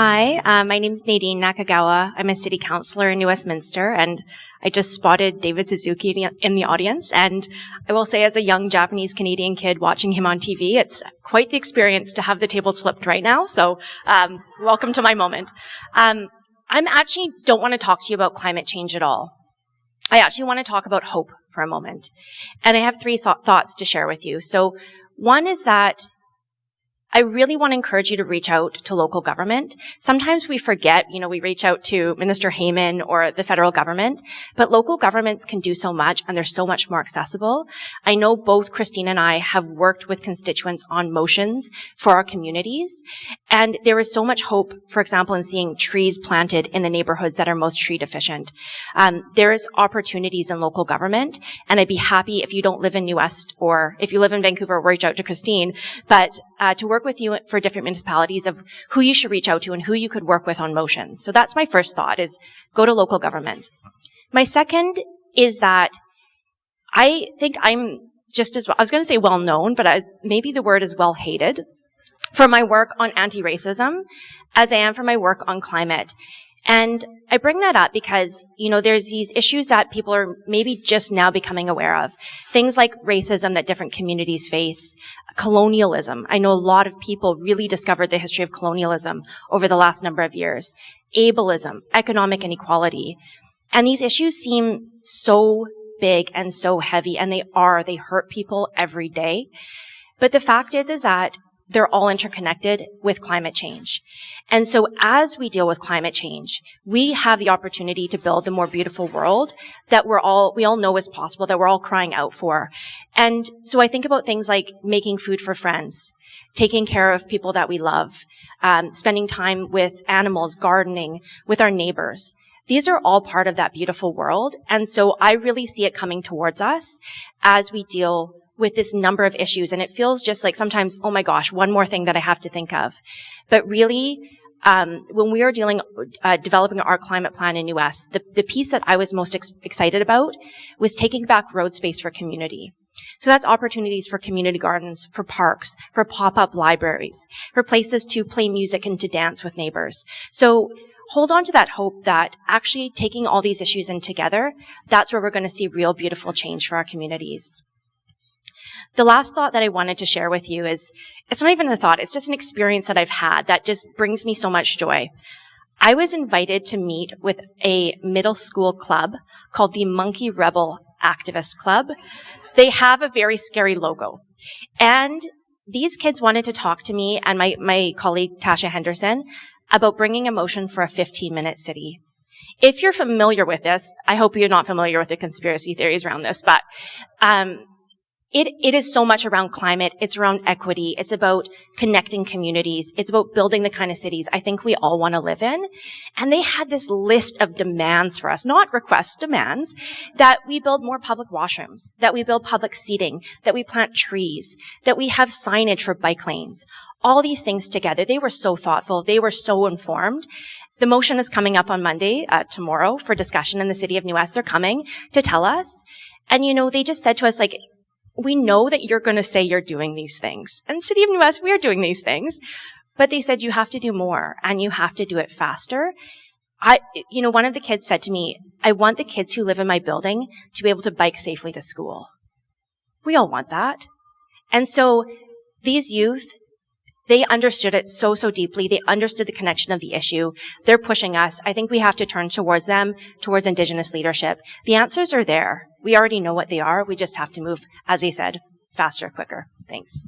Hi, my name's Nadine Nakagawa. I'm a city councillor in Westminster, and I just spotted David Suzuki in the audience. And I will say, as a young Japanese-Canadian kid watching him on TV, it's quite the experience to have the tables flipped right now. So welcome to my moment. I actually don't want to talk to you about climate change at all. I actually want to talk about hope for a moment. And I have three thoughts to share with you. So one is that I really want to encourage you to reach out to local government. Sometimes we forget, we reach out to Minister Heyman or the federal government, but local governments can do so much and they're so much more accessible. I know both Christine and I have worked with constituents on motions for our communities, and there is so much hope, for example, in seeing trees planted in the neighborhoods that are most tree deficient. There is opportunities in local government, and I'd be happy if you don't live in New West or if you live in Vancouver, reach out to Christine, but to work with you for different municipalities of who you should reach out to and who you could work with on motions. So that's my first thought, is go to local government. My second is that I think I'm just as well, I was going to say well known, but maybe the word is well hated for my work on anti-racism as I am for my work on climate. And I bring that up because, there's these issues that people are maybe just now becoming aware of. Things like racism that different communities face, colonialism. I know a lot of people really discovered the history of colonialism over the last number of years. Ableism, economic inequality. And these issues seem so big and so heavy, and they hurt people every day. But the fact is that they're all interconnected with climate change. And so as we deal with climate change, we have the opportunity to build the more beautiful world that we all know is possible, that we're all crying out for. And so I think about things like making food for friends, taking care of people that we love, spending time with animals, gardening, with our neighbors. These are all part of that beautiful world. And so I really see it coming towards us as we deal with this number of issues. And it feels just like sometimes, oh my gosh, one more thing that I have to think of. But really, when we are developing our climate plan in US, the piece that I was most excited about was taking back road space for community. So that's opportunities for community gardens, for parks, for pop-up libraries, for places to play music and to dance with neighbors. So hold on to that hope that actually taking all these issues in together, that's where we're going to see real beautiful change for our communities. The last thought that I wanted to share with you is, it's not even a thought, it's just an experience that I've had that just brings me so much joy. I was invited to meet with a middle school club called the Monkey Rebel Activist Club. They have a very scary logo. And these kids wanted to talk to me and my colleague Tasha Henderson about bringing a motion for a 15-minute city. If you're familiar with this, I hope you're not familiar with the conspiracy theories around this, but It is so much around climate. It's around equity. It's about connecting communities. It's about building the kind of cities I think we all want to live in. And they had this list of demands for us, not requests, demands, that we build more public washrooms, that we build public seating, that we plant trees, that we have signage for bike lanes. All these things together. They were so thoughtful. They were so informed. The motion is coming up on Monday, tomorrow, for discussion in the city of New West. They're coming to tell us. And, they just said to us, we know that you're going to say you're doing these things. And City of New West, we are doing these things. But they said you have to do more and you have to do it faster. One of the kids said to me, I want the kids who live in my building to be able to bike safely to school. We all want that. And so these youth, they understood it so deeply. They understood the connection of the issue. They're pushing us. I think we have to turn towards them, towards Indigenous leadership. The answers are there. We already know what they are. We just have to move, as he said, faster, quicker. Thanks.